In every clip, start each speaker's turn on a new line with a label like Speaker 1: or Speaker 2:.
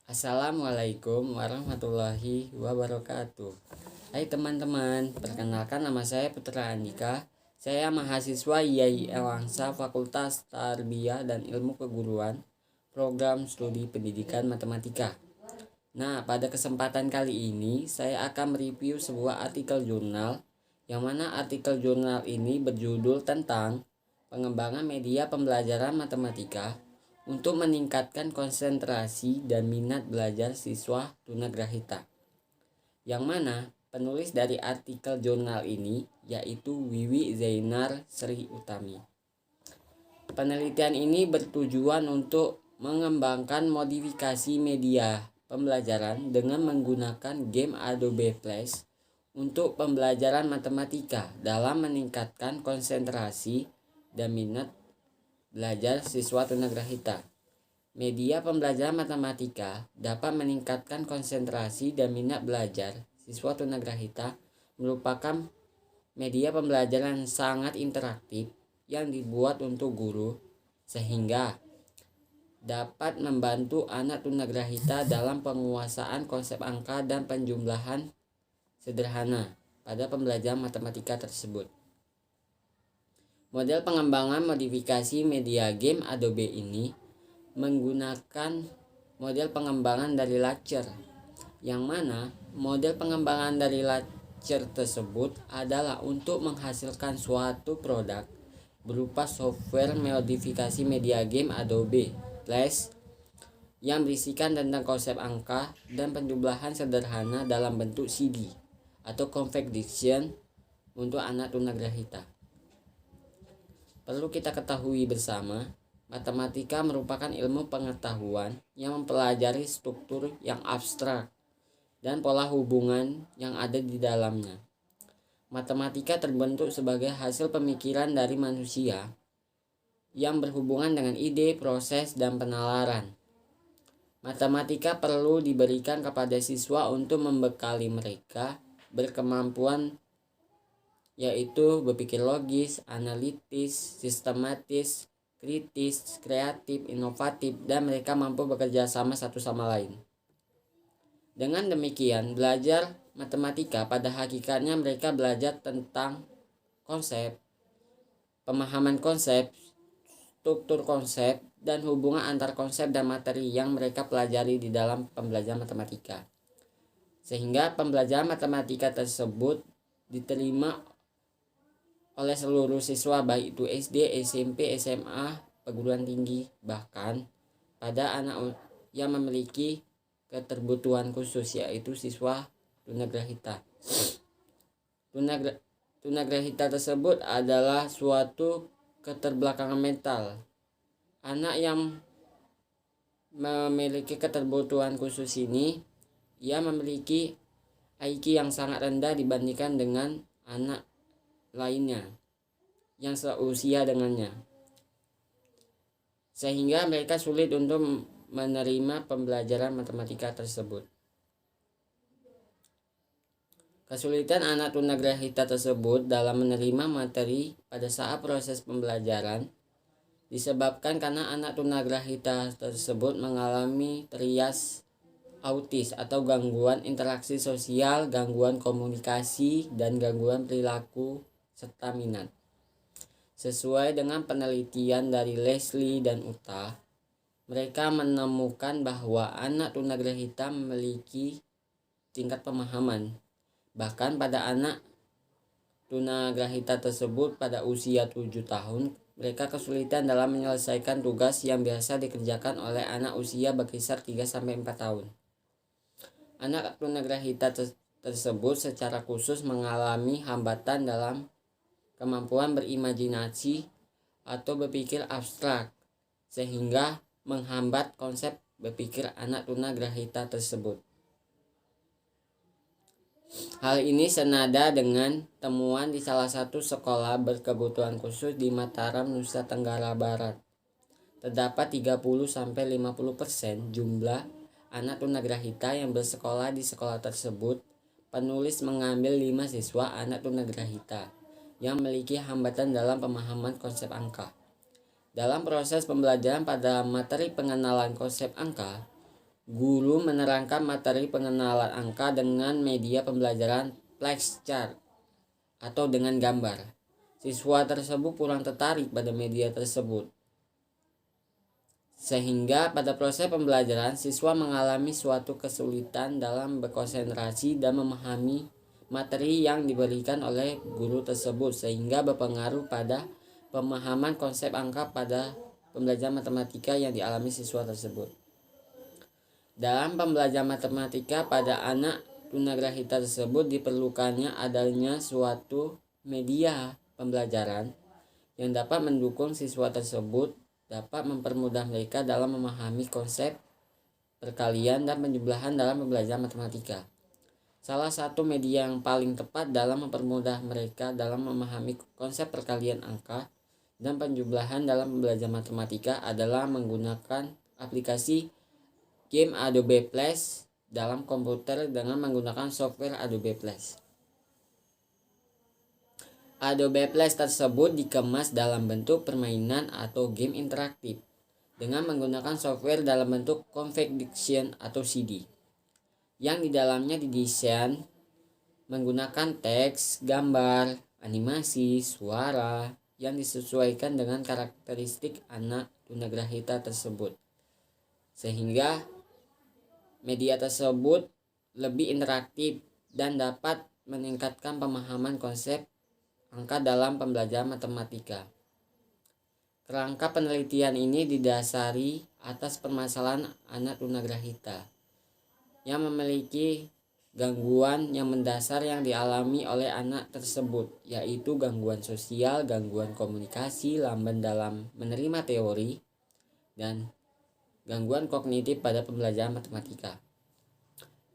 Speaker 1: Assalamualaikum warahmatullahi wabarakatuh. Hai teman-teman, perkenalkan nama saya Putra Andika. Saya mahasiswa IAI Ewangsa Fakultas Tarbiyah dan Ilmu Keguruan, Program Studi Pendidikan Matematika. Nah, pada kesempatan kali ini saya akan mereview sebuah artikel jurnal, yang mana artikel jurnal ini berjudul tentang pengembangan media pembelajaran matematika untuk meningkatkan konsentrasi dan minat belajar siswa tunagrahita. Yang mana penulis dari artikel jurnal ini yaitu Wiwi Zainar Sri Utami. Penelitian ini bertujuan untuk mengembangkan modifikasi media pembelajaran dengan menggunakan game Adobe Flash untuk pembelajaran matematika dalam meningkatkan konsentrasi dan minat belajar siswa tunagrahita. Media pembelajaran matematika dapat meningkatkan konsentrasi dan minat belajar siswa tunagrahita merupakan media pembelajaran sangat interaktif yang dibuat untuk guru sehingga dapat membantu anak tunagrahita dalam penguasaan konsep angka dan penjumlahan sederhana pada pembelajaran matematika tersebut. Model pengembangan modifikasi media game Adobe ini menggunakan model pengembangan dari Lacer, yang mana model pengembangan dari Lacer tersebut adalah untuk menghasilkan suatu produk berupa software modifikasi media game Adobe Flash yang berisikan tentang konsep angka dan penjumlahan sederhana dalam bentuk CD atau compact disc untuk anak tunagrahita. Perlu kita ketahui bersama, matematika merupakan ilmu pengetahuan yang mempelajari struktur yang abstrak dan pola hubungan yang ada di dalamnya. Matematika terbentuk sebagai hasil pemikiran dari manusia yang berhubungan dengan ide, proses, dan penalaran. Matematika perlu diberikan kepada siswa untuk membekali mereka berkemampuan yaitu berpikir logis, analitis, sistematis, kritis, kreatif, inovatif, dan mereka mampu bekerja sama satu sama lain. Dengan demikian, belajar matematika pada hakikatnya mereka belajar tentang konsep, pemahaman konsep, struktur konsep, dan hubungan antar konsep dan materi yang mereka pelajari di dalam pembelajaran matematika. Sehingga pembelajaran matematika tersebut diterima oleh seluruh siswa baik itu SD, SMP, SMA, perguruan tinggi, bahkan pada anak yang memiliki keterbutuhan khusus yaitu siswa tunagrahita. Tunagrahita tersebut adalah suatu keterbelakangan mental. Anak yang memiliki keterbutuhan khusus ini, ia memiliki IQ yang sangat rendah dibandingkan dengan anak lainnya yang seusia dengannya, sehingga mereka sulit untuk menerima pembelajaran matematika tersebut. Kesulitan anak tunagrahita tersebut dalam menerima materi pada saat proses pembelajaran disebabkan karena anak tunagrahita tersebut mengalami trias autis atau gangguan interaksi sosial, gangguan komunikasi, dan gangguan perilaku serta minat. Sesuai dengan penelitian dari Leslie dan Uta, mereka menemukan bahwa anak tunagrahita memiliki tingkat pemahaman. Bahkan pada anak tunagrahita tersebut pada usia 7 tahun, mereka kesulitan dalam menyelesaikan tugas yang biasa dikerjakan oleh anak usia berkisar 3-4 tahun. Anak tunagrahita tersebut secara khusus mengalami hambatan dalam kemampuan berimajinasi atau berpikir abstrak, sehingga menghambat konsep berpikir anak tunagrahita tersebut. Hal ini senada dengan temuan di salah satu sekolah berkebutuhan khusus di Mataram, Nusa Tenggara Barat. Terdapat 30-50% jumlah anak tunagrahita yang bersekolah di sekolah tersebut. Penulis mengambil 5 siswa anak tunagrahita yang memiliki hambatan dalam pemahaman konsep angka. Dalam proses pembelajaran pada materi pengenalan konsep angka, Guru menerangkan materi pengenalan angka dengan media pembelajaran flashchart atau dengan gambar. Siswa tersebut kurang tertarik pada media tersebut, sehingga pada proses pembelajaran siswa mengalami suatu kesulitan dalam berkonsentrasi dan memahami materi yang diberikan oleh guru tersebut, sehingga berpengaruh pada pemahaman konsep angka pada pembelajaran matematika yang dialami siswa tersebut. Dalam pembelajaran matematika pada anak tunagrahita tersebut diperlukannya adanya suatu media pembelajaran yang dapat mendukung siswa tersebut, dapat mempermudah mereka dalam memahami konsep perkalian dan penjumlahan dalam pembelajaran matematika. Salah satu media yang paling tepat dalam mempermudah mereka dalam memahami konsep perkalian angka dan penjumlahan dalam pembelajaran matematika adalah menggunakan aplikasi game Adobe Flash dalam komputer dengan menggunakan software Adobe Flash. Adobe Flash tersebut dikemas dalam bentuk permainan atau game interaktif dengan menggunakan software dalam bentuk configuration atau CD, yang di dalamnya didesain menggunakan teks, gambar, animasi, suara yang disesuaikan dengan karakteristik anak tunagrahita tersebut, sehingga media tersebut lebih interaktif dan dapat meningkatkan pemahaman konsep angka dalam pembelajaran matematika. Kerangka penelitian ini didasari atas permasalahan anak tunagrahita yang memiliki gangguan yang mendasar yang dialami oleh anak tersebut, yaitu gangguan sosial, gangguan komunikasi, lamban dalam menerima teori, dan gangguan kognitif pada pembelajaran matematika.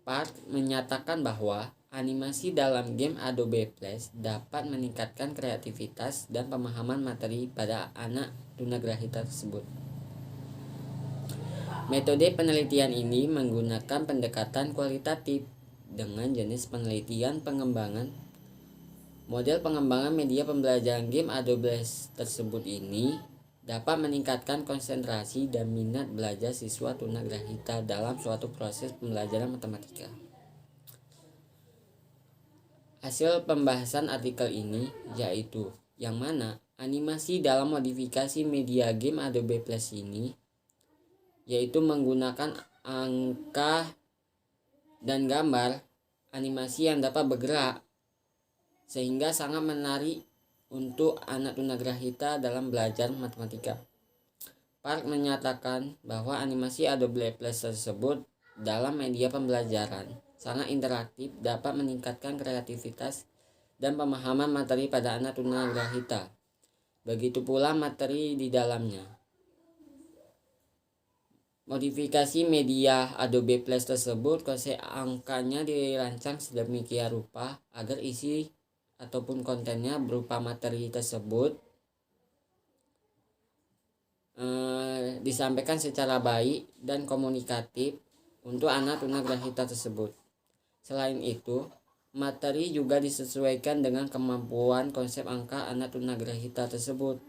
Speaker 1: Park menyatakan bahwa animasi dalam game Adobe Flash dapat meningkatkan kreativitas dan pemahaman materi pada anak tunagrahita tersebut. Metode penelitian ini menggunakan pendekatan kualitatif dengan jenis penelitian pengembangan. Model pengembangan media pembelajaran game Adobe Flash tersebut ini dapat meningkatkan konsentrasi dan minat belajar siswa tunagrahita dalam suatu proses pembelajaran matematika. Hasil pembahasan artikel ini yaitu yang mana animasi dalam modifikasi media game Adobe Flash ini yaitu menggunakan angka dan gambar animasi yang dapat bergerak, sehingga sangat menarik untuk anak tunagrahita dalam belajar matematika. Park menyatakan bahwa animasi Adobe Flash tersebut dalam media pembelajaran sangat interaktif, dapat meningkatkan kreativitas dan pemahaman materi pada anak tunagrahita. Begitu pula materi di dalamnya. Modifikasi media Adobe Flash tersebut, konsep angkanya dirancang sedemikian rupa agar isi ataupun kontennya berupa materi tersebut disampaikan secara baik dan komunikatif untuk anak tunagrahita tersebut. Selain itu, materi juga disesuaikan dengan kemampuan konsep angka anak tunagrahita tersebut.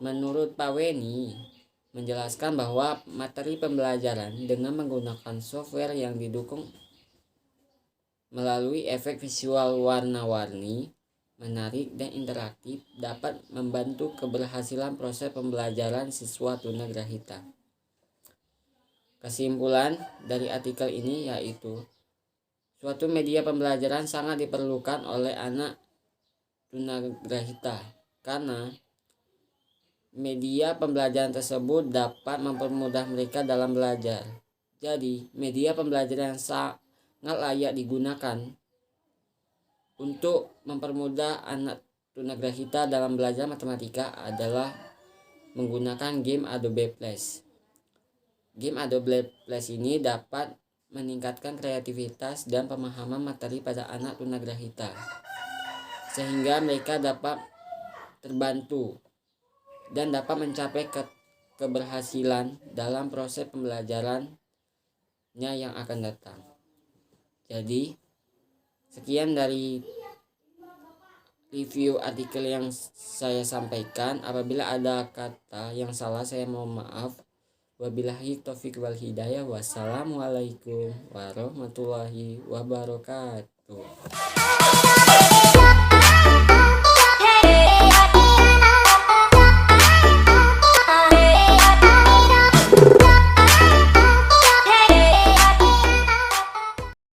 Speaker 1: Menurut Pak Weni, menjelaskan bahwa materi pembelajaran dengan menggunakan software yang didukung melalui efek visual warna-warni, menarik dan interaktif dapat membantu keberhasilan proses pembelajaran siswa tunagrahita. Kesimpulan dari artikel ini yaitu suatu media pembelajaran sangat diperlukan oleh anak tunagrahita karena media pembelajaran tersebut dapat mempermudah mereka dalam belajar. Jadi, media pembelajaran yang sangat layak digunakan untuk mempermudah anak tunagrahita dalam belajar matematika adalah menggunakan game Adobe Flash. Game Adobe Flash ini dapat meningkatkan kreativitas dan pemahaman materi pada anak tunagrahita, sehingga mereka dapat terbantu dan dapat mencapai keberhasilan dalam proses pembelajarannya yang akan datang. Jadi, sekian dari review artikel yang saya sampaikan. Apabila ada kata yang salah, saya mohon maaf. Wabillahi taufik wal hidayah. Wassalamualaikum warahmatullahi wabarakatuh.